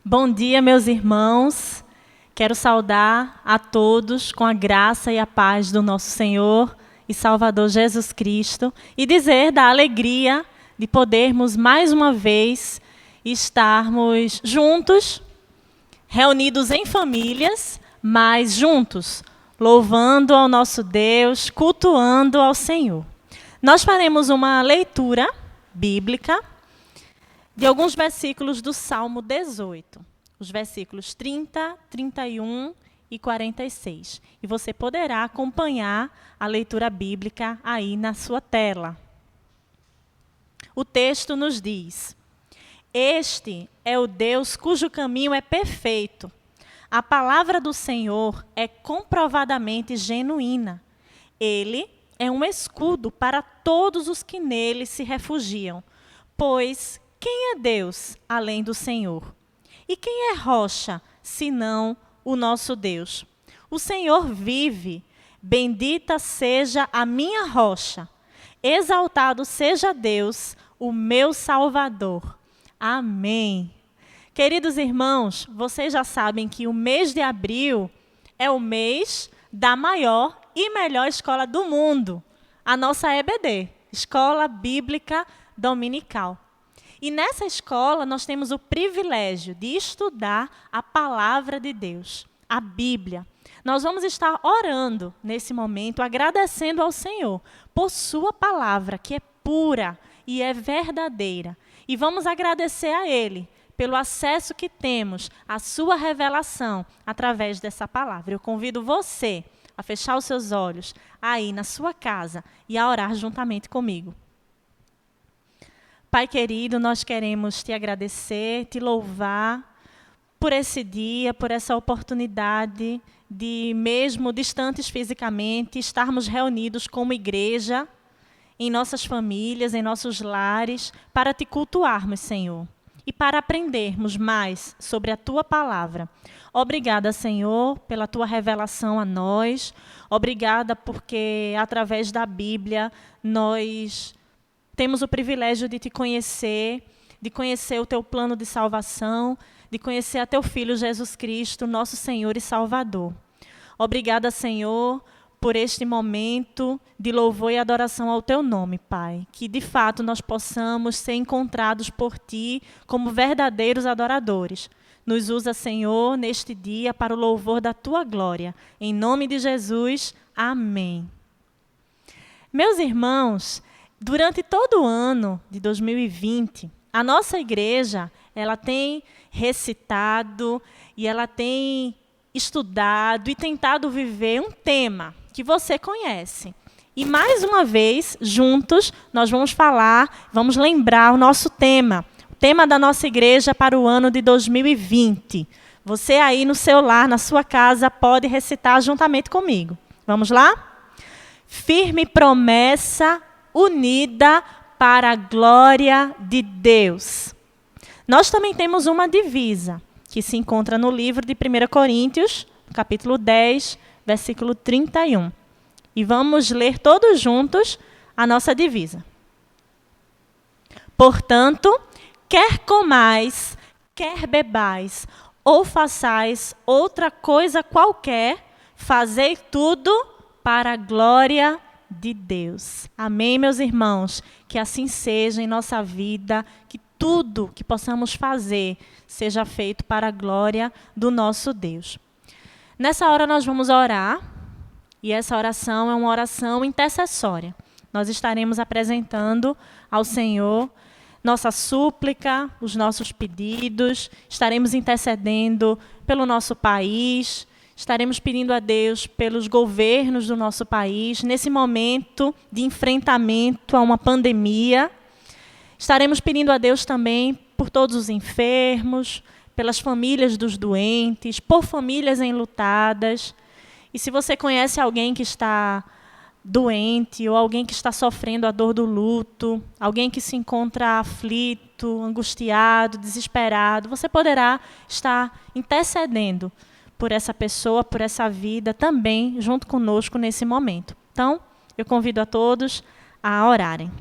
Bom dia, meus irmãos. Quero saudar a todos com a graça e a paz do nosso Senhor e Salvador Jesus Cristo e dizer da alegria de podermos mais uma vez estarmos juntos, reunidos em famílias, mas juntos, louvando ao nosso Deus, cultuando ao Senhor. Nós faremos uma leitura bíblica de alguns versículos do Salmo 18, os versículos 30, 31 e 46. E você poderá acompanhar a leitura bíblica aí na sua tela. O texto nos diz: Este é o Deus cujo caminho é perfeito. A palavra do Senhor é comprovadamente genuína. Ele é um escudo para todos os que nele se refugiam, pois quem é Deus além do Senhor? E quem é rocha, senão o nosso Deus? O Senhor vive, bendita seja a minha rocha. Exaltado seja Deus, o meu Salvador. Amém. Queridos irmãos, vocês já sabem que o mês de abril é o mês da maior e melhor escola do mundo, a nossa EBD, Escola Bíblica Dominical. E nessa escola nós temos o privilégio de estudar a palavra de Deus, a Bíblia. Nós vamos estar orando nesse momento, agradecendo ao Senhor por sua palavra, que é pura e é verdadeira. E vamos agradecer a Ele pelo acesso que temos à sua revelação através dessa palavra. Eu convido você a fechar os seus olhos aí na sua casa e a orar juntamente comigo. Pai querido, nós queremos te agradecer, te louvar por esse dia, por essa oportunidade de, mesmo distantes fisicamente, estarmos reunidos como igreja, em nossas famílias, em nossos lares, para te cultuarmos, Senhor, e para aprendermos mais sobre a tua palavra. Obrigada, Senhor, pela tua revelação a nós. Obrigada porque, através da Bíblia, nós temos o privilégio de te conhecer, de conhecer o teu plano de salvação, de conhecer a teu Filho Jesus Cristo, nosso Senhor e Salvador. Obrigada, Senhor, por este momento de louvor e adoração ao teu nome, Pai. Que, de fato, nós possamos ser encontrados por ti como verdadeiros adoradores. Nos usa, Senhor, neste dia para o louvor da tua glória. Em nome de Jesus, amém. Meus irmãos, durante todo o ano de 2020, a nossa igreja, ela tem recitado e ela tem estudado e tentado viver um tema que você conhece. E mais uma vez, juntos, nós vamos falar, vamos lembrar o nosso tema, o tema da nossa igreja para o ano de 2020. Você aí no seu lar, na sua casa, pode recitar juntamente comigo. Vamos lá? Firme promessa unida para a glória de Deus. Nós também temos uma divisa, que se encontra no livro de 1 Coríntios, capítulo 10, versículo 31. E vamos ler todos juntos a nossa divisa. Portanto, quer comais, quer bebais, ou façais outra coisa qualquer, fazei tudo para a glória de Deus. Amém, meus irmãos? Que assim seja em nossa vida, que tudo que possamos fazer seja feito para a glória do nosso Deus. Nessa hora nós vamos orar, e essa oração é uma oração intercessória. Nós estaremos apresentando ao Senhor nossa súplica, os nossos pedidos, estaremos intercedendo pelo nosso país, estaremos pedindo a Deus pelos governos do nosso país, nesse momento de enfrentamento a uma pandemia. Estaremos pedindo a Deus também por todos os enfermos, pelas famílias dos doentes, por famílias enlutadas. E se você conhece alguém que está doente, ou alguém que está sofrendo a dor do luto, alguém que se encontra aflito, angustiado, desesperado, você poderá estar intercedendo por essa pessoa, por essa vida, também junto conosco nesse momento. Então, eu convido a todos a orarem.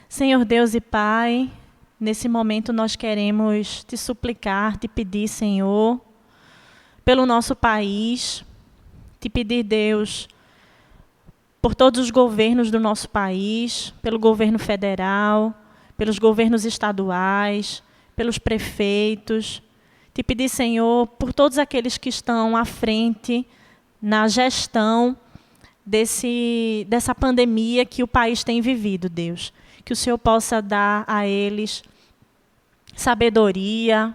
Senhor Deus e Pai, nesse momento nós queremos te suplicar, te pedir, Senhor, pelo nosso país, te pedir, Deus, por todos os governos do nosso país, pelo governo federal, pelos governos estaduais, pelos prefeitos. Te pedir, Senhor, por todos aqueles que estão à frente na gestão dessa pandemia que o país tem vivido, Deus. Que o Senhor possa dar a eles sabedoria,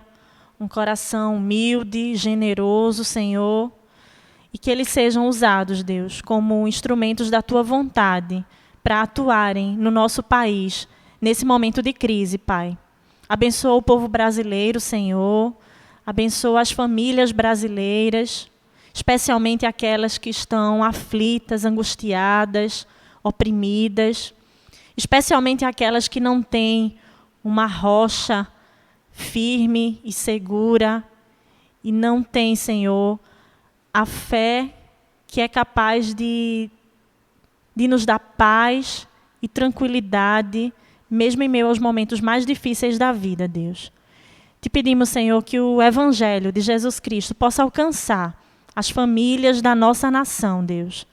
um coração humilde, generoso, Senhor, e que eles sejam usados, Deus, como instrumentos da Tua vontade para atuarem no nosso país, nesse momento de crise, Pai. Abençoa o povo brasileiro, Senhor, abençoa as famílias brasileiras, especialmente aquelas que estão aflitas, angustiadas, oprimidas, especialmente aquelas que não têm uma rocha firme e segura e não têm, Senhor, a fé que é capaz de nos dar paz e tranquilidade, mesmo em meio aos momentos mais difíceis da vida, Deus. Te pedimos, Senhor, que o Evangelho de Jesus Cristo possa alcançar as famílias da nossa nação, Deus.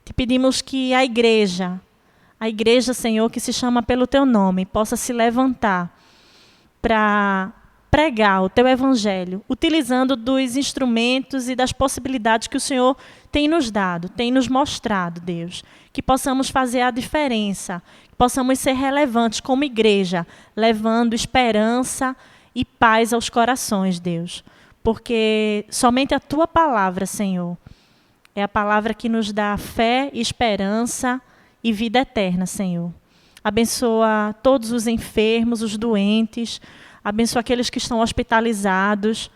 Te pedimos que a igreja, Senhor, que se chama pelo Teu nome, possa se levantar para pregar o Teu Evangelho, utilizando dos instrumentos e das possibilidades que o Senhor tem nos dado, tem nos mostrado, Deus. Que possamos fazer a diferença, que possamos ser relevantes como igreja, levando esperança e paz aos corações, Deus. Porque somente a Tua palavra, Senhor, é a palavra que nos dá fé, esperança e vida eterna, Senhor. Abençoa todos os enfermos, os doentes, abençoa aqueles que estão hospitalizados,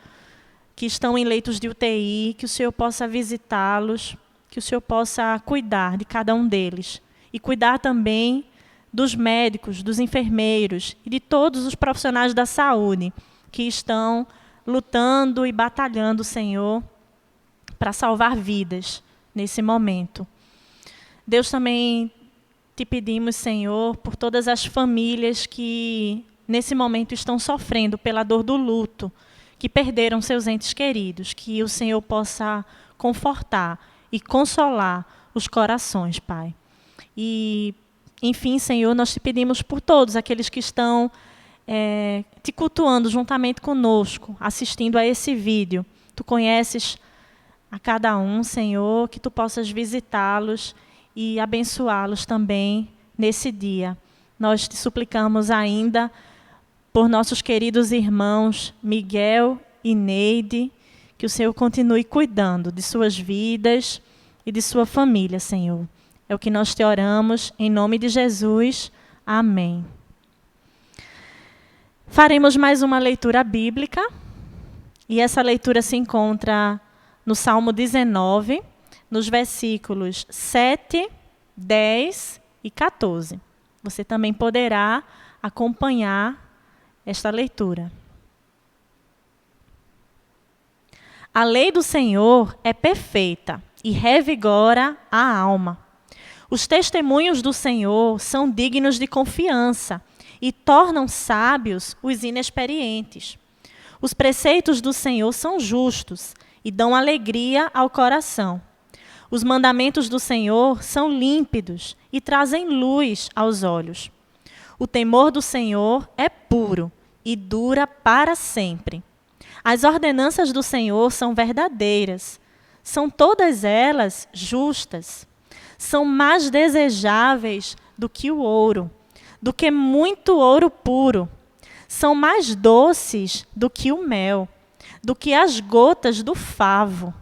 que estão em leitos de UTI, que o Senhor possa visitá-los, que o Senhor possa cuidar de cada um deles. E cuidar também dos médicos, dos enfermeiros e de todos os profissionais da saúde que estão lutando e batalhando, Senhor, para salvar vidas nesse momento. Deus, também te pedimos, Senhor, por todas as famílias que nesse momento estão sofrendo pela dor do luto, que perderam seus entes queridos, que o Senhor possa confortar e consolar os corações, Pai. E, enfim, Senhor, nós te pedimos por todos aqueles que estão te cultuando juntamente conosco, assistindo a esse vídeo. Tu conheces a cada um, Senhor, que Tu possas visitá-los e abençoá-los também nesse dia. Nós te suplicamos ainda por nossos queridos irmãos Miguel e Neide, que o Senhor continue cuidando de suas vidas e de sua família, Senhor. É o que nós te oramos, em nome de Jesus. Amém. Faremos mais uma leitura bíblica, e essa leitura se encontra no Salmo 19, nos versículos 7, 10 e 14. Você também poderá acompanhar esta leitura. A lei do Senhor é perfeita e revigora a alma. Os testemunhos do Senhor são dignos de confiança e tornam sábios os inexperientes. Os preceitos do Senhor são justos e dão alegria ao coração. Os mandamentos do Senhor são límpidos e trazem luz aos olhos. O temor do Senhor é puro e dura para sempre. As ordenanças do Senhor são verdadeiras, são todas elas justas. São mais desejáveis do que o ouro, do que muito ouro puro. São mais doces do que o mel, do que as gotas do favo.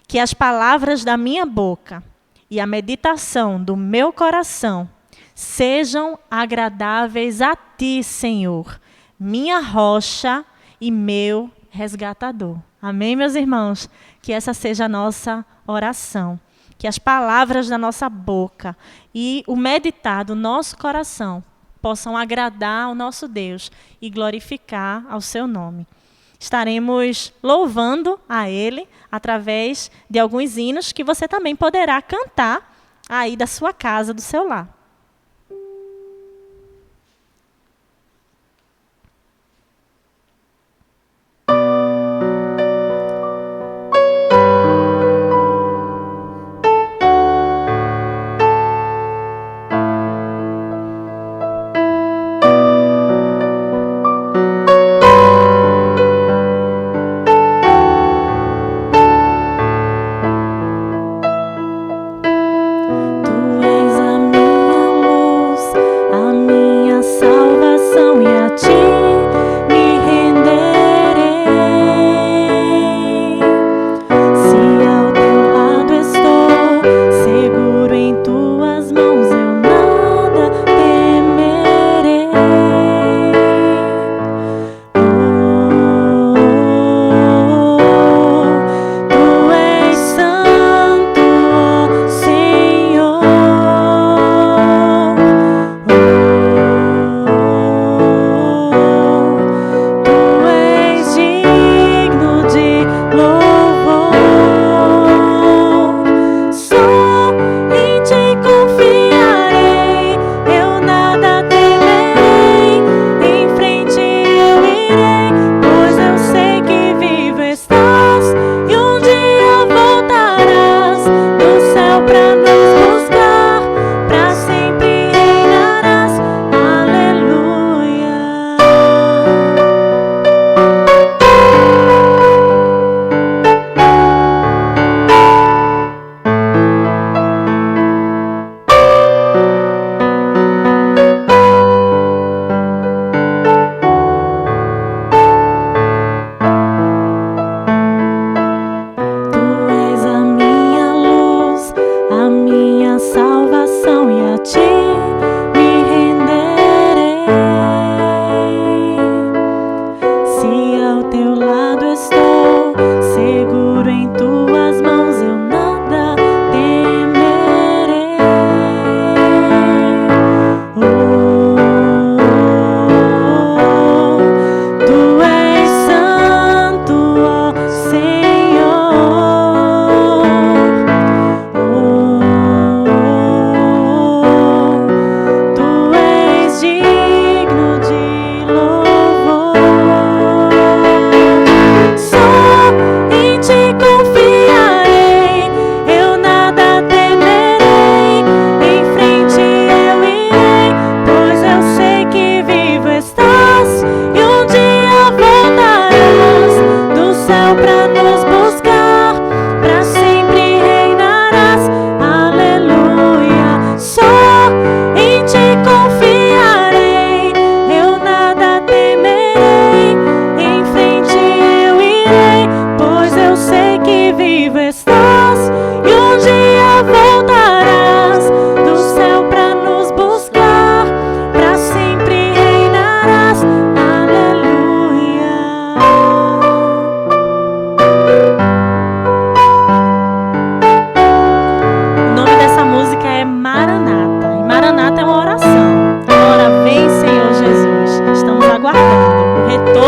Que as palavras da minha boca e a meditação do meu coração sejam agradáveis a Ti, Senhor, minha rocha e meu resgatador. Amém, meus irmãos? Que essa seja a nossa oração. Que as palavras da nossa boca e o meditar do nosso coração possam agradar ao nosso Deus e glorificar ao seu nome. Estaremos louvando a Ele através de alguns hinos que você também poderá cantar aí da sua casa, do seu lar.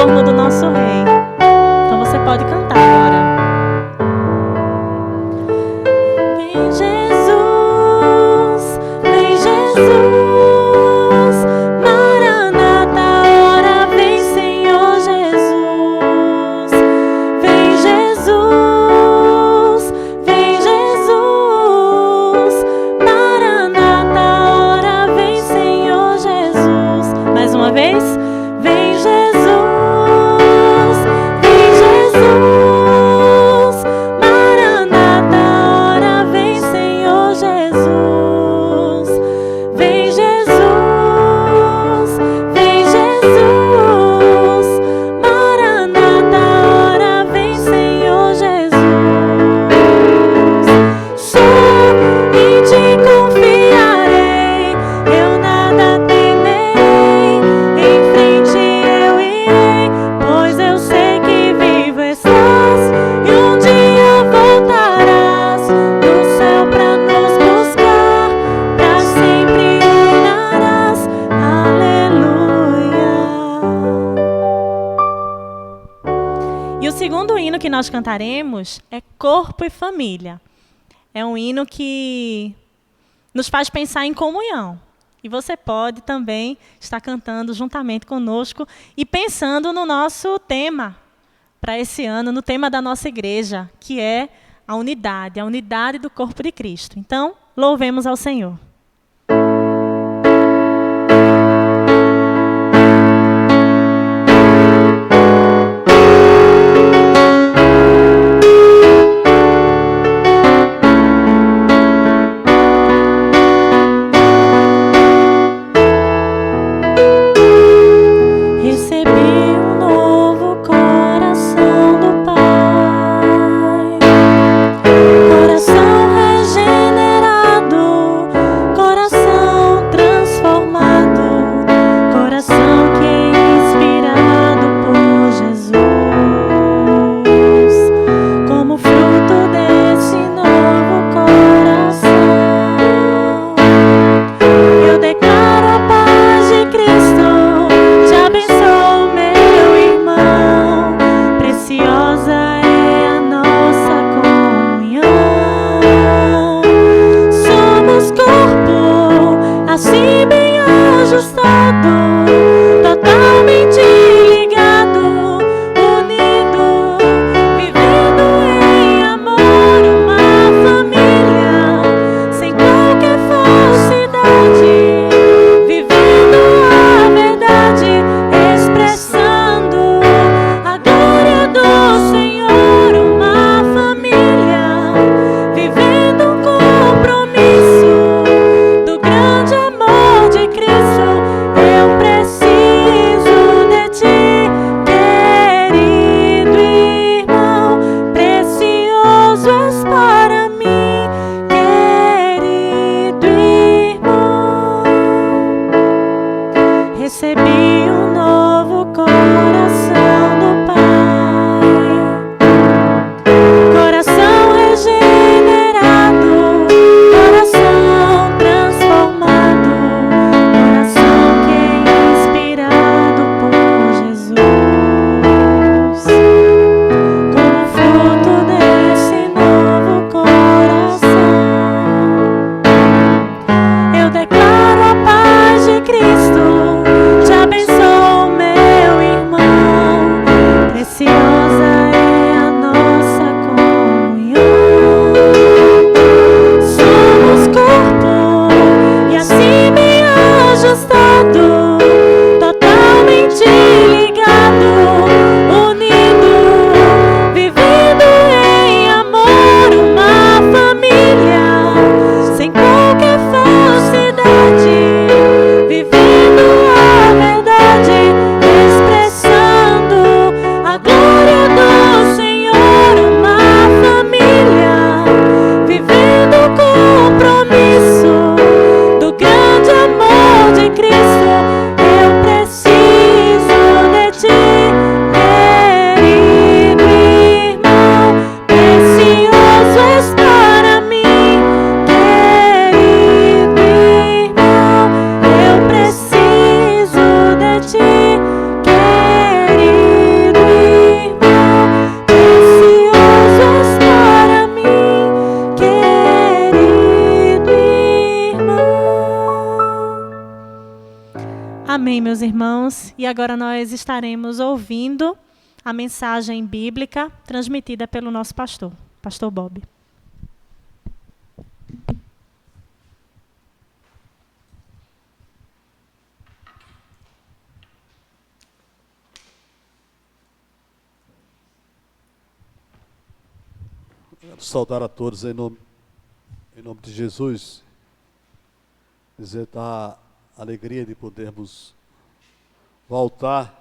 torno do nosso Rei. Então você pode cantar agora. Vem Jesus, vem Jesus, Maranata, hora vem Senhor Jesus. Vem Jesus, vem Jesus, Maranata, hora vem Senhor Jesus. Mais uma vez. Vem Jesus, Maranata, hora vem Senhor Jesus. Vem Jesus, Maranata, hora vem Senhor Jesus. Só em ti confiarei, eu nada temerei, em frente eu irei, pois eu sei que vivo estás e um dia voltarás do céu pra nos buscar, pra sempre reinarás. Aleluia. E o segundo hino que nós cantaremos é Corpo e Família. É um hino que nos faz pensar em comunhão. E você pode também estar cantando juntamente conosco e pensando no nosso tema para esse ano, no tema da nossa igreja, que é a unidade do corpo de Cristo. Então, louvemos ao Senhor. Recebi um novo coração do Pai, coração regenerado, coração transformado, coração que é inspirado por Jesus. Como fruto desse novo coração, eu declaro a paz de Cristo. Te abençoo, meu irmão, preciosa é a nossa comunhão. Somos corpo, assim bem ajustado, totalmente ligado, unido, vivendo em amor, uma família, sem qualquer falsidade, vivendo a verdade, expressando a glória do Senhor, uma família, vivendo um compromisso do grande amor de Cristo. Eu preciso de ti, querido irmão, precioso és para mim, querido irmão. Recebi um novo coração do Pai, coração regenerado, coração transformado, coração que é inspirado por Jesus. Como fruto desse novo coração, eu declaro a paz de Cristo. Te abençoo, meu irmão, meus irmãos, e agora nós estaremos ouvindo a mensagem bíblica transmitida pelo nosso pastor, Pastor Bob. Quero saudar a todos em nome de Jesus, dizer da alegria de podermos voltar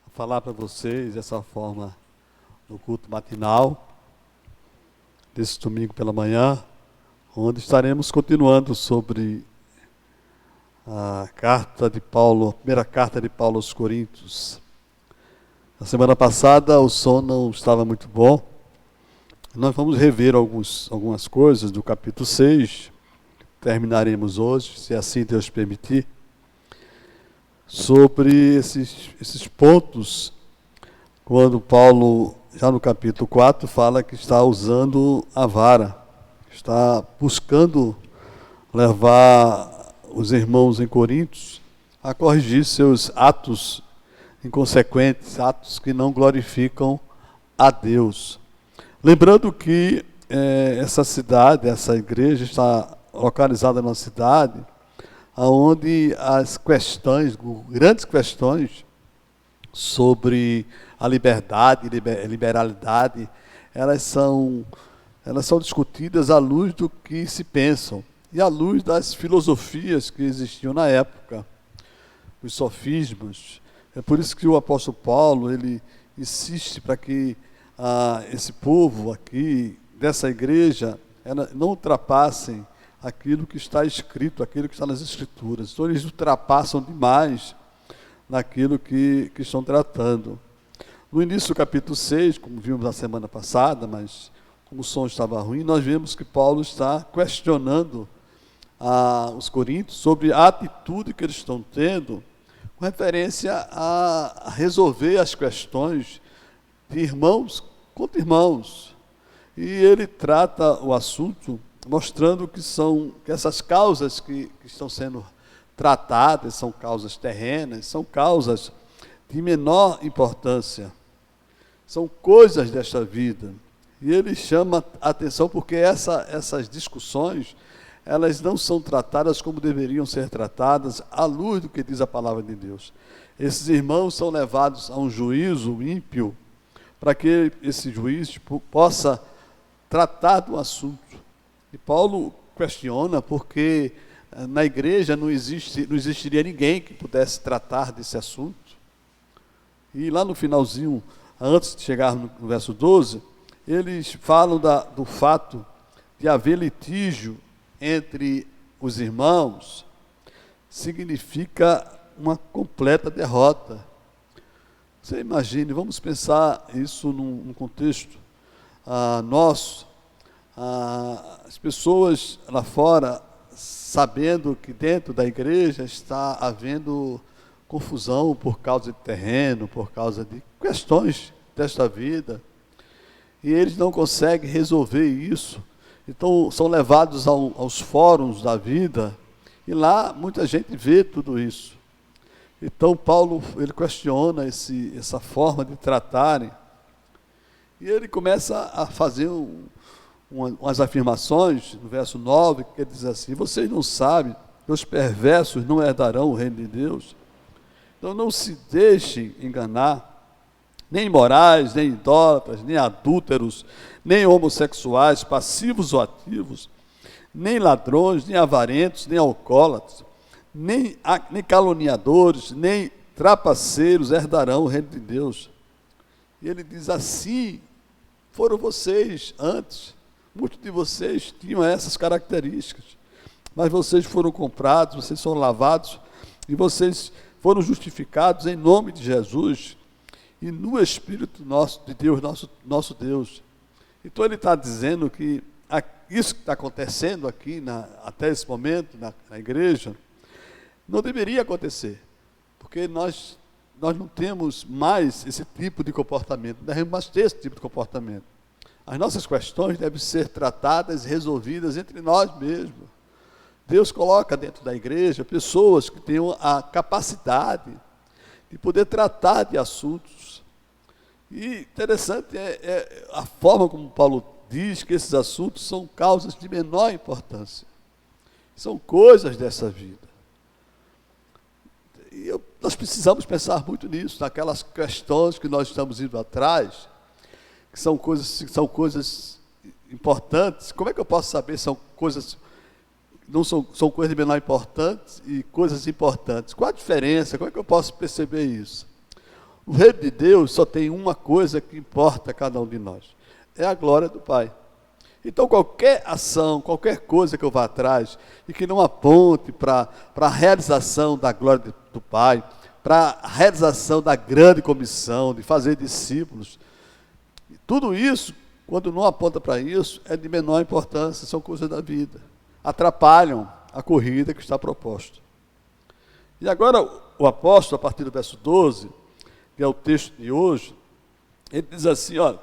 a falar para vocês dessa forma no culto matinal, desse domingo pela manhã, onde estaremos continuando sobre a carta de Paulo, a primeira carta de Paulo aos Coríntios. Na semana passada o som não estava muito bom. Nós vamos rever algumas coisas do capítulo 6, terminaremos hoje, se assim Deus permitir, sobre esses pontos, quando Paulo, já no capítulo 4, fala que está usando a vara, está buscando levar os irmãos em Coríntios a corrigir seus atos inconsequentes, atos que não glorificam a Deus. Lembrando que essa cidade, essa igreja está localizada numa cidade onde as questões, grandes questões sobre a liberdade, liberalidade, elas são discutidas à luz do que se pensam e à luz das filosofias que existiam na época, os sofismas. É por isso que o apóstolo Paulo, ele insiste para que esse povo aqui, dessa igreja, não ultrapassem aquilo que está escrito, aquilo que está nas Escrituras. Então, eles ultrapassam demais naquilo que estão tratando. No início do capítulo 6, como vimos na semana passada, mas como o som estava ruim, nós vemos que Paulo está questionando os coríntios sobre a atitude que eles estão tendo com referência a resolver as questões de irmãos contra irmãos. E ele trata o assunto mostrando que essas causas que estão sendo tratadas são causas terrenas, são causas de menor importância, são coisas desta vida. E ele chama a atenção porque essas discussões, elas não são tratadas como deveriam ser tratadas à luz do que diz a palavra de Deus. Esses irmãos são levados a um juízo ímpio, para que esse juiz possa tratar do assunto. E Paulo questiona porque na igreja não existiria ninguém que pudesse tratar desse assunto. E lá no finalzinho, antes de chegar no verso 12, eles falam do fato de haver litígio entre os irmãos, significa uma completa derrota. Você imagine, vamos pensar isso num contexto nosso, as pessoas lá fora, sabendo que dentro da igreja está havendo confusão por causa de terreno, por causa de questões desta vida, e eles não conseguem resolver isso, então são levados aos fóruns da vida, e lá muita gente vê tudo isso. Então Paulo, ele questiona essa forma de tratarem, e ele começa a fazer umas afirmações, no verso 9, que ele diz assim: vocês não sabem que os perversos não herdarão o reino de Deus? Então não se deixem enganar, nem imorais, nem idólatras, nem adúlteros, nem homossexuais, passivos ou ativos, nem ladrões, nem avarentos, nem alcoólatras, nem caluniadores, nem trapaceiros herdarão o reino de Deus. E ele diz assim: foram vocês antes, muitos de vocês tinham essas características, mas vocês foram comprados, vocês foram lavados, e vocês foram justificados em nome de Jesus, e no Espírito de Deus, nosso Deus. Então ele está dizendo que isso que está acontecendo aqui, até esse momento, na igreja, não deveria acontecer, porque nós não temos mais esse tipo de comportamento, não devemos mais ter esse tipo de comportamento. As nossas questões devem ser tratadas e resolvidas entre nós mesmos. Deus coloca dentro da igreja pessoas que tenham a capacidade de poder tratar de assuntos. E interessante é a forma como Paulo diz que esses assuntos são causas de menor importância. São coisas dessa vida. E nós precisamos pensar muito nisso, naquelas questões que nós estamos indo atrás, que são coisas importantes. Como é que eu posso saber se são coisas, não são coisas de menor importância e coisas importantes? Qual a diferença? Como é que eu posso perceber isso? O reino de Deus só tem uma coisa que importa a cada um de nós, é a glória do Pai. Então qualquer ação, qualquer coisa que eu vá atrás e que não aponte para a realização da glória do Pai, para a realização da grande comissão, de fazer discípulos, tudo isso, quando não aponta para isso, é de menor importância, são coisas da vida. Atrapalham a corrida que está proposta. E agora o apóstolo, a partir do verso 12, que é o texto de hoje, ele diz assim, olha,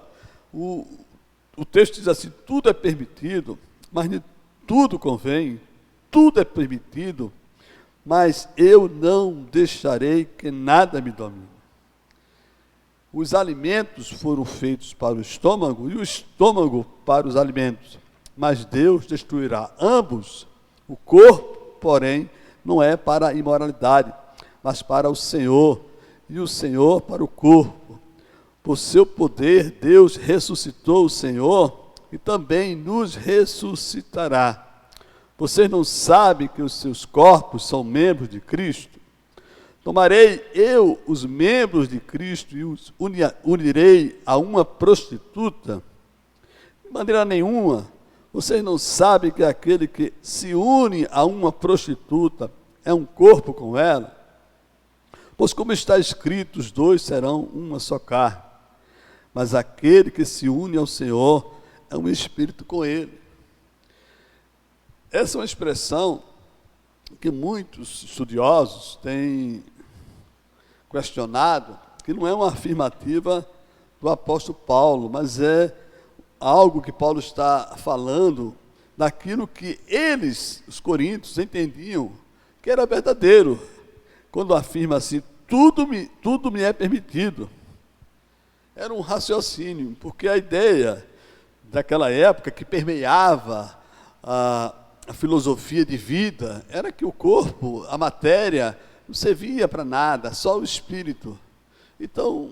o texto diz assim, tudo é permitido, mas nem tudo convém, tudo é permitido, mas eu não deixarei que nada me domine. Os alimentos foram feitos para o estômago e o estômago para os alimentos, mas Deus destruirá ambos. O corpo, porém, não é para a imoralidade, mas para o Senhor, e o Senhor para o corpo. Por seu poder, Deus ressuscitou o Senhor e também nos ressuscitará. Vocês não sabem que os seus corpos são membros de Cristo? Tomarei eu os membros de Cristo e os unirei a uma prostituta? De maneira nenhuma. Vocês não sabem que aquele que se une a uma prostituta é um corpo com ela? Pois como está escrito, os dois serão uma só carne. Mas aquele que se une ao Senhor é um espírito com Ele. Essa é uma expressão que muitos estudiosos têm questionado, que não é uma afirmativa do apóstolo Paulo, mas é algo que Paulo está falando daquilo que eles, os coríntios, entendiam que era verdadeiro, quando afirma assim, tudo me é permitido. Era um raciocínio, porque a ideia daquela época que permeava a filosofia de vida era que o corpo, a matéria, não servia para nada, só o espírito. Então,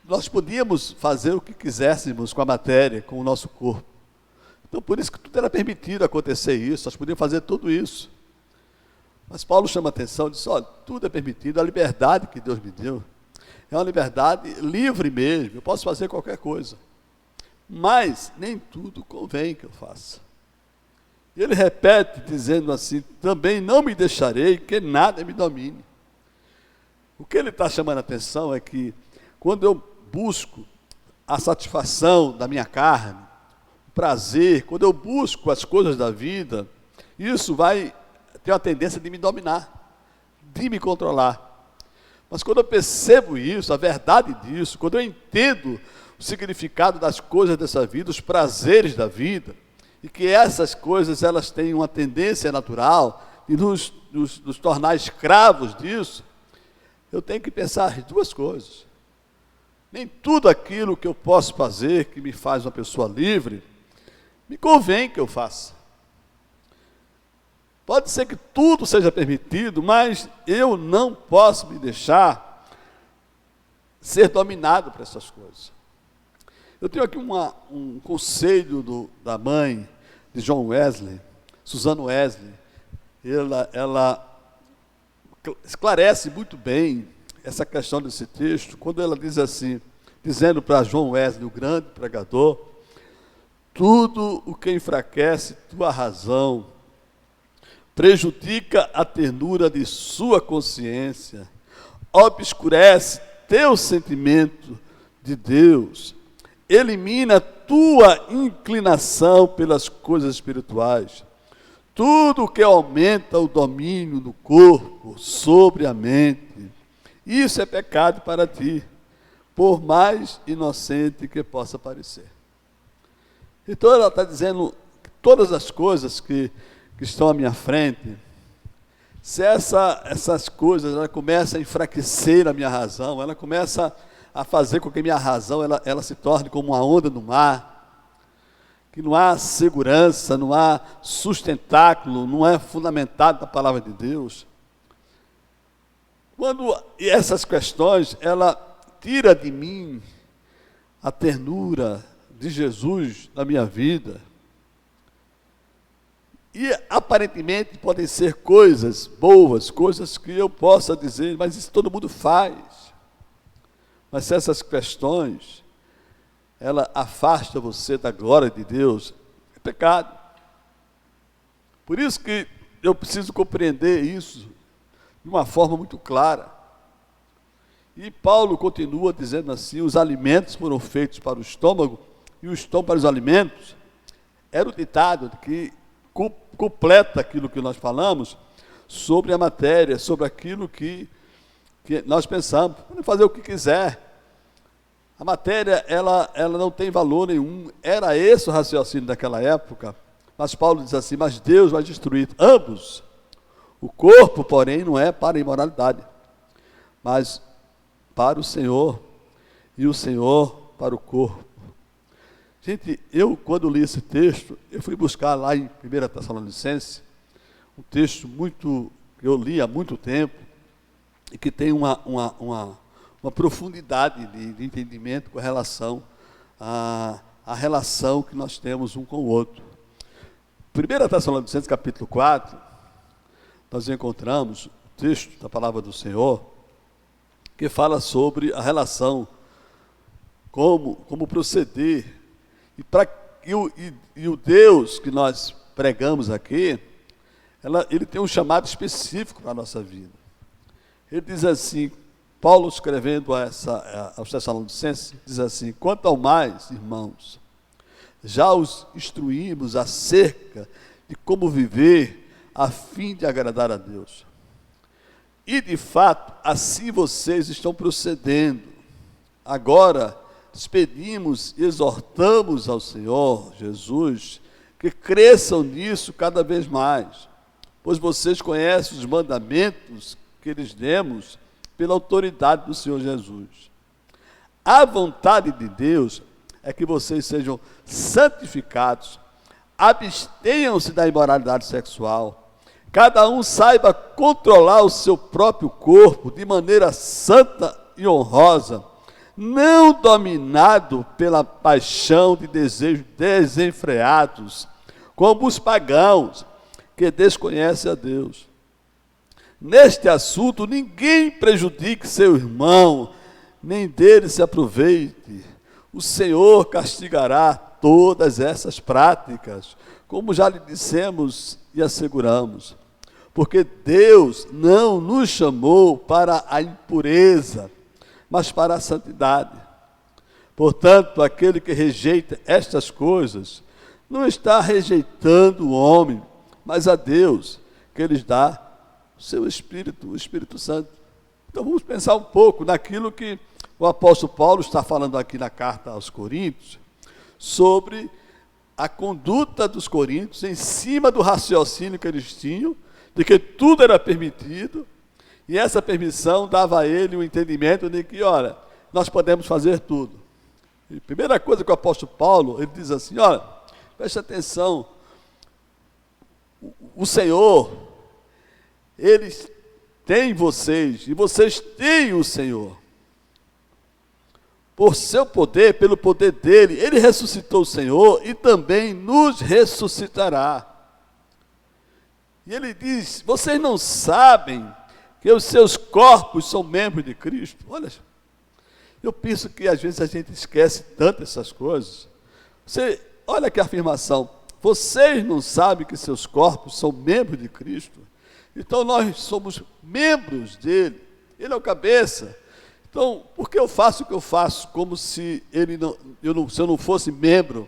nós podíamos fazer o que quiséssemos com a matéria, com o nosso corpo. Então, por isso que tudo era permitido acontecer isso, nós podíamos fazer tudo isso. Mas Paulo chama a atenção e diz, olha, tudo é permitido, a liberdade que Deus me deu é uma liberdade livre mesmo, eu posso fazer qualquer coisa. Mas nem tudo convém que eu faça. E ele repete dizendo assim, também não me deixarei que nada me domine. O que ele está chamando a atenção é que quando eu busco a satisfação da minha carne, o prazer, quando eu busco as coisas da vida, isso vai ter uma tendência de me dominar, de me controlar. Mas quando eu percebo isso, a verdade disso, quando eu entendo o significado das coisas dessa vida, os prazeres da vida, e que essas coisas elas têm uma tendência natural de nos tornar escravos disso, eu tenho que pensar as duas coisas. Nem tudo aquilo que eu posso fazer, que me faz uma pessoa livre, me convém que eu faça. Pode ser que tudo seja permitido, mas eu não posso me deixar ser dominado por essas coisas. Eu tenho aqui um conselho da mãe de John Wesley, Susan Wesley. Ela esclarece muito bem essa questão desse texto, quando ela diz assim, dizendo para John Wesley, o grande pregador, tudo o que enfraquece tua razão, prejudica a ternura de sua consciência, obscurece teu sentimento de Deus, elimina tua inclinação pelas coisas espirituais, tudo que aumenta o domínio do corpo sobre a mente, isso é pecado para ti, por mais inocente que possa parecer. Então ela está dizendo que todas as coisas que que estão à minha frente, se essas coisas ela começam a enfraquecer a minha razão, ela começa a fazer com que a minha razão ela se torne como uma onda no mar, que não há segurança, não há sustentáculo, não é fundamentado na palavra de Deus. Quando essas questões, ela tira de mim a ternura de Jesus na minha vida, e aparentemente podem ser coisas boas, coisas que eu possa dizer, mas isso todo mundo faz. Mas se essas questões, ela afasta você da glória de Deus, é pecado. Por isso que eu preciso compreender isso de uma forma muito clara. E Paulo continua dizendo assim, os alimentos foram feitos para o estômago, e o estômago para os alimentos. Era o ditado que completa aquilo que nós falamos sobre a matéria, sobre aquilo que nós pensamos. Pode fazer o que quiser. A matéria, ela não tem valor nenhum. Era esse o raciocínio daquela época. Mas Paulo diz assim, mas Deus vai destruir ambos. O corpo, porém, não é para a imoralidade, mas para o Senhor, e o Senhor para o corpo. Gente, eu quando li esse texto, eu fui buscar lá em 1 Tessalonicenses, um texto que eu li há muito tempo, e que tem uma profundidade de entendimento com relação à relação que nós temos um com o outro. 1 Tessalonicenses capítulo 4, nós encontramos o texto da palavra do Senhor, que fala sobre a relação, como proceder, e o Deus que nós pregamos aqui, ele tem um chamado específico para a nossa vida. Ele diz assim, Paulo escrevendo aos Tessalonicenses, diz assim, quanto ao mais, irmãos, já os instruímos acerca de como viver a fim de agradar a Deus. E de fato, assim vocês estão procedendo. Agora, pedimos e exortamos ao Senhor Jesus que cresçam nisso cada vez mais, pois vocês conhecem os mandamentos que lhes demos pela autoridade do Senhor Jesus. A vontade de Deus é que vocês sejam santificados, abstenham-se da imoralidade sexual, cada um saiba controlar o seu próprio corpo de maneira santa e honrosa, não dominado pela paixão de desejos desenfreados, como os pagãos que desconhecem a Deus. Neste assunto, ninguém prejudique seu irmão, nem dele se aproveite. O Senhor castigará todas essas práticas, como já lhe dissemos e asseguramos. Porque Deus não nos chamou para a impureza, mas para a santidade. Portanto, aquele que rejeita estas coisas, não está rejeitando o homem, mas a Deus, que lhes dá o seu Espírito, o Espírito Santo. Então vamos pensar um pouco naquilo que o apóstolo Paulo está falando aqui na carta aos Coríntios, sobre a conduta dos coríntios em cima do raciocínio que eles tinham, de que tudo era permitido, e essa permissão dava a ele o entendimento de que, olha, nós podemos fazer tudo. E a primeira coisa que o apóstolo Paulo, ele diz assim, olha, preste atenção, o Senhor, Ele tem vocês, e vocês têm o Senhor. Por seu poder, pelo poder dele, Ele ressuscitou o Senhor e também nos ressuscitará. E Ele diz, vocês não sabem que os seus corpos são membros de Cristo? Olha, eu penso que às vezes a gente esquece tanto essas coisas. Olha que afirmação, vocês não sabem que seus corpos são membros de Cristo? Então nós somos membros dele, ele é o cabeça. Então, por que eu faço o que eu faço? Como se se eu não fosse membro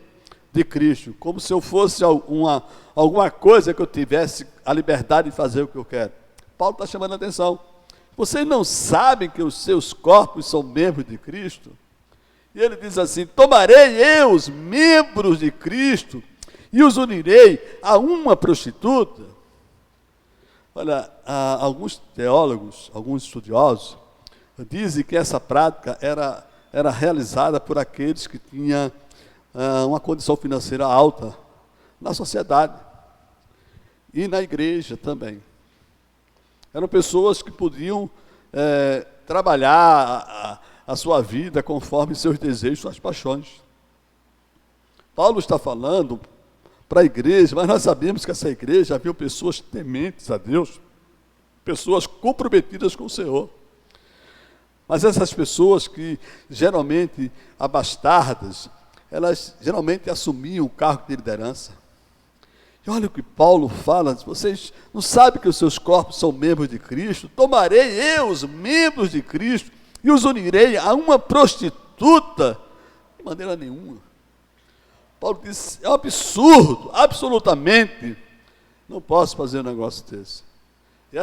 de Cristo, como se eu fosse alguma coisa que eu tivesse a liberdade de fazer o que eu quero. Paulo está chamando a atenção. Vocês não sabem que os seus corpos são membros de Cristo? E ele diz assim, tomarei eu os membros de Cristo e os unirei a uma prostituta. Olha, alguns teólogos, alguns estudiosos, dizem que essa prática era realizada por aqueles que tinham uma condição financeira alta na sociedade e na igreja também. Eram pessoas que podiam trabalhar a sua vida conforme seus desejos, suas paixões. Paulo está falando para a igreja, mas nós sabemos que essa igreja havia pessoas tementes a Deus, pessoas comprometidas com o Senhor. Mas essas pessoas que geralmente abastardas, elas geralmente assumiam o cargo de liderança. E olha o que Paulo fala: vocês não sabem que os seus corpos são membros de Cristo? Tomarei eu os membros de Cristo e os unirei a uma prostituta? De maneira nenhuma. Paulo disse: é um absurdo, absolutamente, não posso fazer um negócio desse. E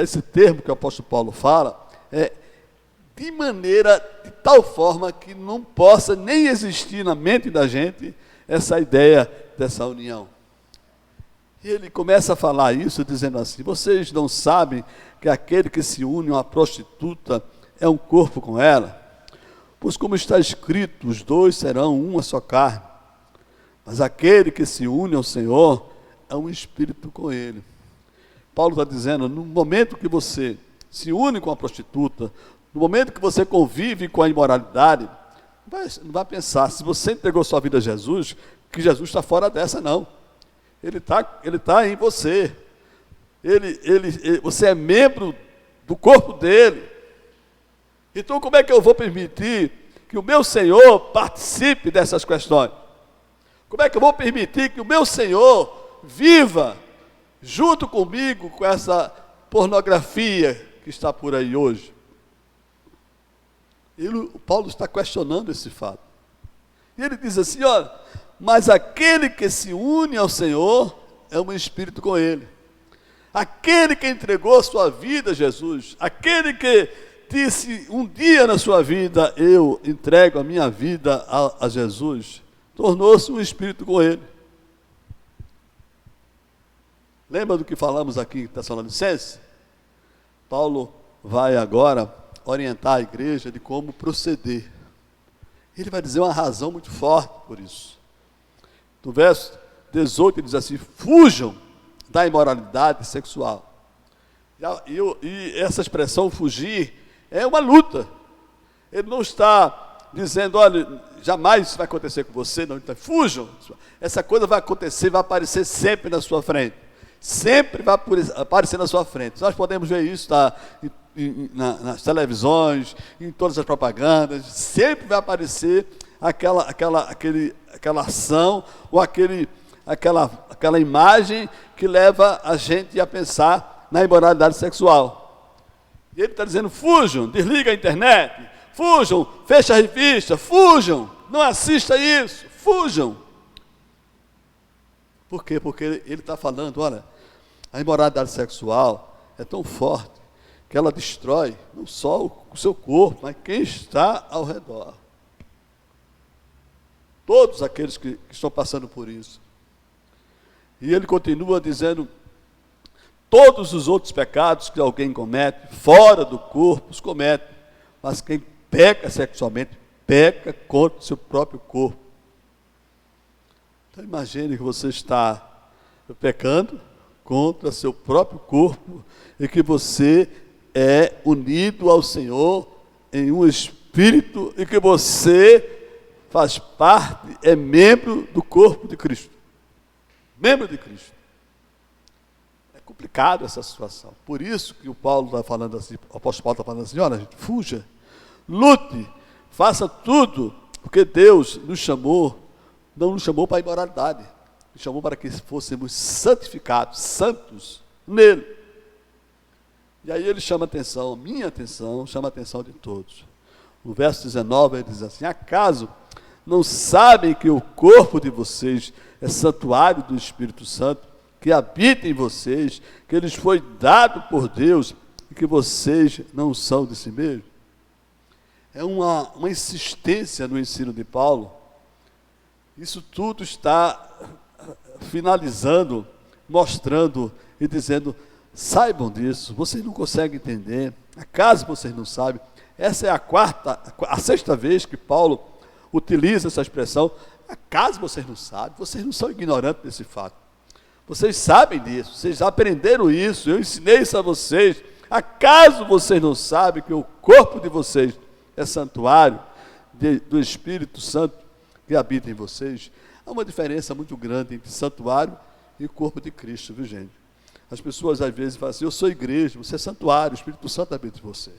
esse termo que o apóstolo Paulo fala é de tal forma que não possa nem existir na mente da gente essa ideia dessa união. E ele começa a falar isso dizendo assim: vocês não sabem que aquele que se une a uma prostituta é um corpo com ela? Pois como está escrito, os dois serão uma só carne. Mas aquele que se une ao Senhor é um espírito com ele. Paulo está dizendo, no momento que você se une com a prostituta, no momento que você convive com a imoralidade, não vai pensar, se você entregou sua vida a Jesus, que Jesus está fora dessa, não. Ele tá em você. Você é membro do corpo dele. Então, como é que eu vou permitir que o meu Senhor participe dessas questões? Como é que eu vou permitir que o meu Senhor viva junto comigo com essa pornografia que está por aí hoje? Paulo está questionando esse fato. E ele diz assim: olha, mas aquele que se une ao Senhor é um espírito com ele. Aquele que entregou sua vida a Jesus, aquele que disse um dia na sua vida: eu entrego a minha vida a Jesus, tornou-se um espírito com ele. Lembra do que falamos aqui em Tessalonicenses? Paulo vai agora orientar a igreja de como proceder. Ele vai dizer uma razão muito forte por isso. No verso 18 ele diz assim: fujam da imoralidade sexual. E essa expressão fugir é uma luta. Ele não está dizendo: olha, jamais isso vai acontecer com você, não. Então, fujam. Essa coisa vai acontecer, vai aparecer sempre na sua frente. Sempre vai aparecer na sua frente. Nós podemos ver isso nas televisões, em todas as propagandas. Sempre vai aparecer aquela ação ou aquela imagem que leva a gente a pensar na imoralidade sexual. E ele está dizendo: fujam, desliga a internet, fujam, fecha a revista, fujam, não assista isso, fujam. Por quê? Porque ele está falando: olha, a imoralidade sexual é tão forte que ela destrói não só o seu corpo, mas quem está ao redor. Todos aqueles que estão passando por isso. E ele continua dizendo: todos os outros pecados que alguém comete, fora do corpo, os comete. Mas quem peca sexualmente, peca contra o seu próprio corpo. Então imagine que você está pecando contra seu próprio corpo e que você é unido ao Senhor em um espírito e que você faz parte, é membro do corpo de Cristo. Membro de Cristo. É complicado essa situação. Por isso que o apóstolo Paulo está falando assim: olha, gente, fuja, lute, faça tudo, porque Deus nos chamou, não nos chamou para a imoralidade, nos chamou para que fôssemos santificados, santos nele. E aí ele chama a atenção, minha atenção, chama a atenção de todos. No verso 19 ele diz assim: acaso não sabem que o corpo de vocês é santuário do Espírito Santo, que habita em vocês, que lhes foi dado por Deus e que vocês não são de si mesmos? É uma insistência no ensino de Paulo. Isso tudo está finalizando, mostrando e dizendo: saibam disso, vocês não conseguem entender, acaso vocês não sabem. Essa é a sexta vez que Paulo utiliza essa expressão: acaso vocês não sabem, vocês não são ignorantes desse fato. Vocês sabem disso, vocês já aprenderam isso, eu ensinei isso a vocês. Acaso vocês não sabem que o corpo de vocês é santuário do Espírito Santo que habita em vocês? Há uma diferença muito grande entre santuário e o corpo de Cristo, viu, gente? As pessoas às vezes falam assim: eu sou igreja, você é santuário, o Espírito Santo habita em você.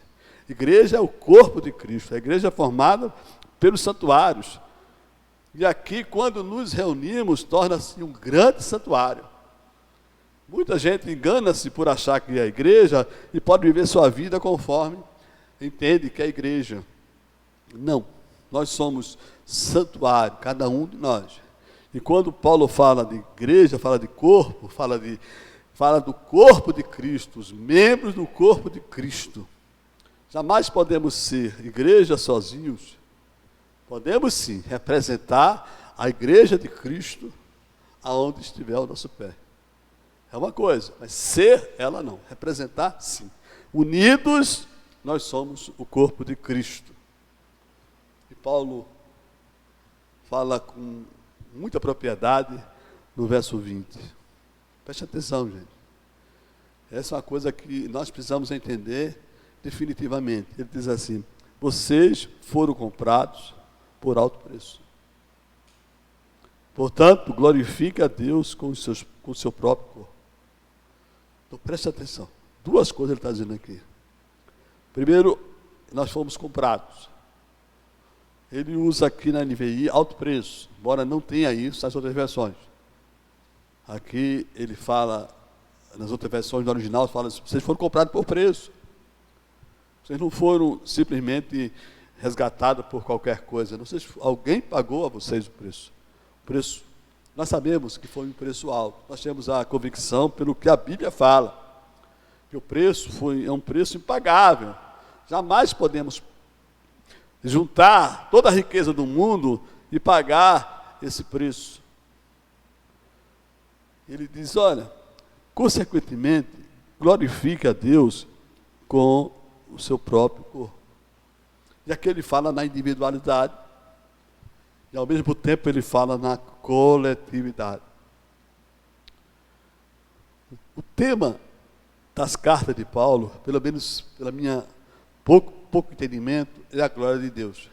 Igreja é o corpo de Cristo, a igreja é formada pelos santuários. E aqui, quando nos reunimos, torna-se um grande santuário. Muita gente engana-se por achar que é a igreja e pode viver sua vida conforme entende que é a igreja. Não, nós somos santuário, cada um de nós. E quando Paulo fala de igreja, fala de corpo, fala do corpo de Cristo, os membros do corpo de Cristo. Jamais podemos ser igreja sozinhos. Podemos sim representar a igreja de Cristo aonde estiver o nosso pé. É uma coisa, mas ser ela não. Representar sim. Unidos, nós somos o corpo de Cristo. E Paulo fala com muita propriedade no verso 20. Preste atenção, gente. Essa é uma coisa que nós precisamos entender definitivamente. Ele diz assim: vocês foram comprados por alto preço. Portanto, glorifique a Deus com o seu próprio corpo. Então, preste atenção. Duas coisas ele está dizendo aqui. Primeiro, nós fomos comprados. Ele usa aqui na NVI alto preço, embora não tenha isso nas outras versões. Aqui ele fala, nas outras versões do original, fala assim: vocês foram comprados por preço. Vocês não foram simplesmente resgatados por qualquer coisa. Não sei se alguém pagou a vocês o preço. O preço, nós sabemos que foi um preço alto. Nós temos a convicção, pelo que a Bíblia fala, que o preço é um preço impagável. Jamais podemos juntar toda a riqueza do mundo e pagar esse preço. Ele diz: olha, consequentemente, glorifique a Deus com o seu próprio corpo. E aqui ele fala na individualidade, e ao mesmo tempo ele fala na coletividade. O tema das cartas de Paulo, pelo menos pela minha pouco entendimento, é a glória de Deus.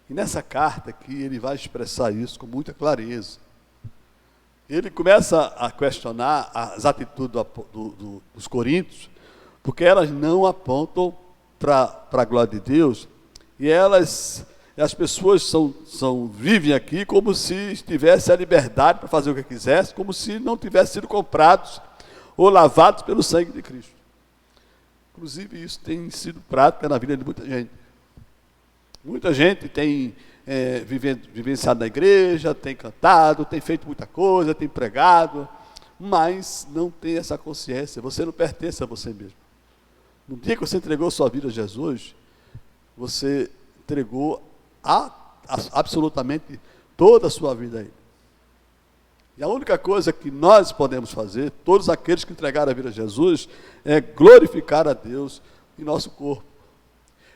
E nessa carta aqui ele vai expressar isso com muita clareza. Ele começa a questionar as atitudes dos coríntios, porque elas não apontam para a glória de Deus, e as pessoas vivem aqui como se tivessem a liberdade para fazer o que quisessem, como se não tivessem sido comprados ou lavados pelo sangue de Cristo. Inclusive, isso tem sido prática na vida de muita gente. Muita gente tem vivenciado na igreja, tem cantado, tem feito muita coisa, tem pregado, mas não tem essa consciência. Você não pertence a você mesmo. No dia que você entregou sua vida a Jesus, você entregou absolutamente toda a sua vida a Ele. E a única coisa que nós podemos fazer, todos aqueles que entregaram a vida a Jesus, é glorificar a Deus em nosso corpo.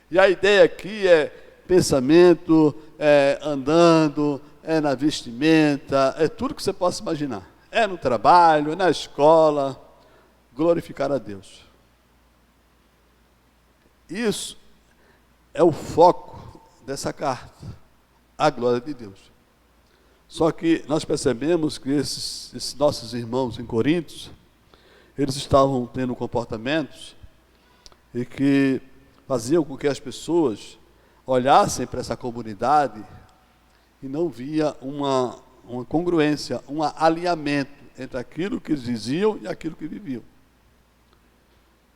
E a ideia aqui é pensamento, é andando, é na vestimenta, é tudo que você possa imaginar. É no trabalho, é na escola, glorificar a Deus. Isso é o foco dessa carta, a glória de Deus. Só que nós percebemos que esses nossos irmãos em Coríntios, eles estavam tendo comportamentos e que faziam com que as pessoas olhassem para essa comunidade e não via uma congruência, um alinhamento entre aquilo que eles diziam e aquilo que viviam.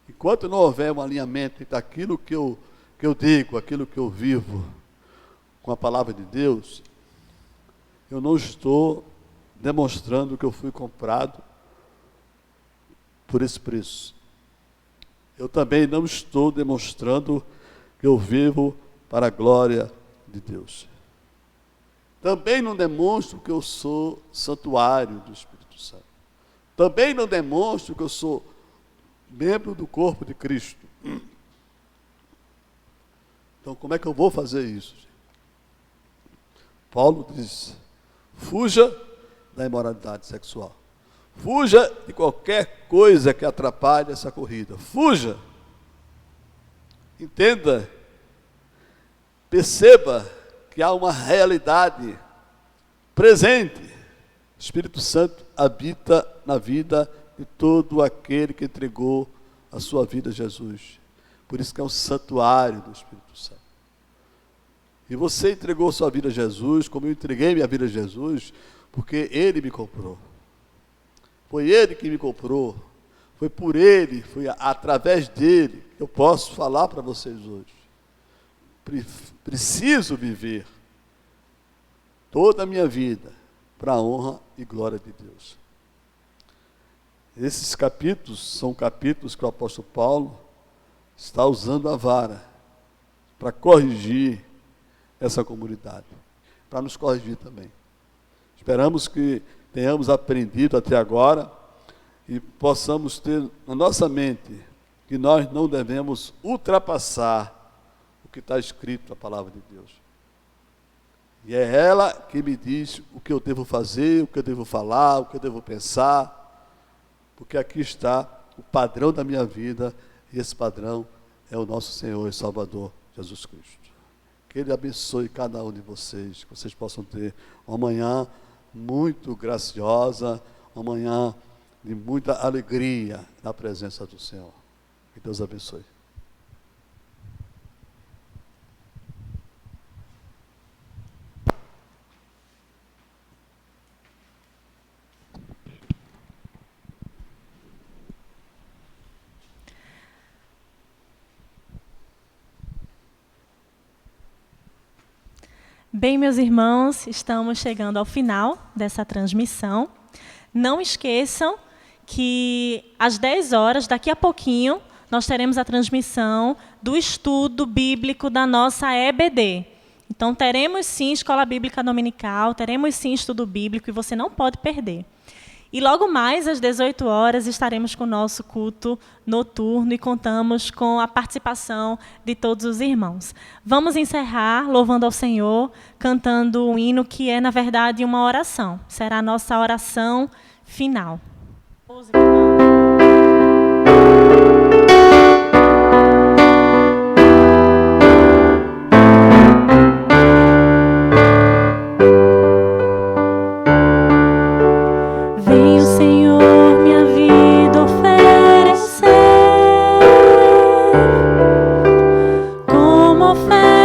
Enquanto não houver um alinhamento entre aquilo que eu digo, aquilo que eu vivo com a palavra de Deus, eu não estou demonstrando que eu fui comprado por esse preço. Eu também não estou demonstrando que eu vivo para a glória de Deus. Também não demonstro que eu sou santuário do Espírito Santo. Também não demonstro que eu sou membro do corpo de Cristo. Então, como é que eu vou fazer isso? Paulo diz: fuja da imoralidade sexual. Fuja de qualquer coisa que atrapalhe essa corrida. Fuja. Entenda. Perceba que há uma realidade presente. O Espírito Santo habita na vida de todo aquele que entregou a sua vida a Jesus. Por isso que é um santuário do Espírito Santo. E você entregou sua vida a Jesus, como eu entreguei minha vida a Jesus, porque Ele me comprou. Foi Ele que me comprou. Foi por Ele, foi através dEle que eu posso falar para vocês hoje. Preciso viver toda a minha vida para a honra e glória de Deus. Esses capítulos são capítulos que o apóstolo Paulo está usando a vara para corrigir essa comunidade, para nos corrigir também. Esperamos que tenhamos aprendido até agora e possamos ter na nossa mente que nós não devemos ultrapassar o que está escrito na palavra de Deus. E é ela que me diz o que eu devo fazer, o que eu devo falar, o que eu devo pensar, porque aqui está o padrão da minha vida, e esse padrão é o nosso Senhor e Salvador Jesus Cristo. Que Ele abençoe cada um de vocês, que vocês possam ter uma manhã muito graciosa, uma manhã de muita alegria na presença do Senhor. Que Deus abençoe. Bem, meus irmãos, estamos chegando ao final dessa transmissão. Não esqueçam que às 10 horas, daqui a pouquinho, nós teremos a transmissão do estudo bíblico da nossa EBD. Então, teremos sim Escola Bíblica Dominical, teremos sim estudo bíblico e você não pode perder. E logo mais, às 18 horas, estaremos com o nosso culto noturno e contamos com a participação de todos os irmãos. Vamos encerrar louvando ao Senhor, cantando um hino que é, na verdade, uma oração. Será a nossa oração final. Como oferta.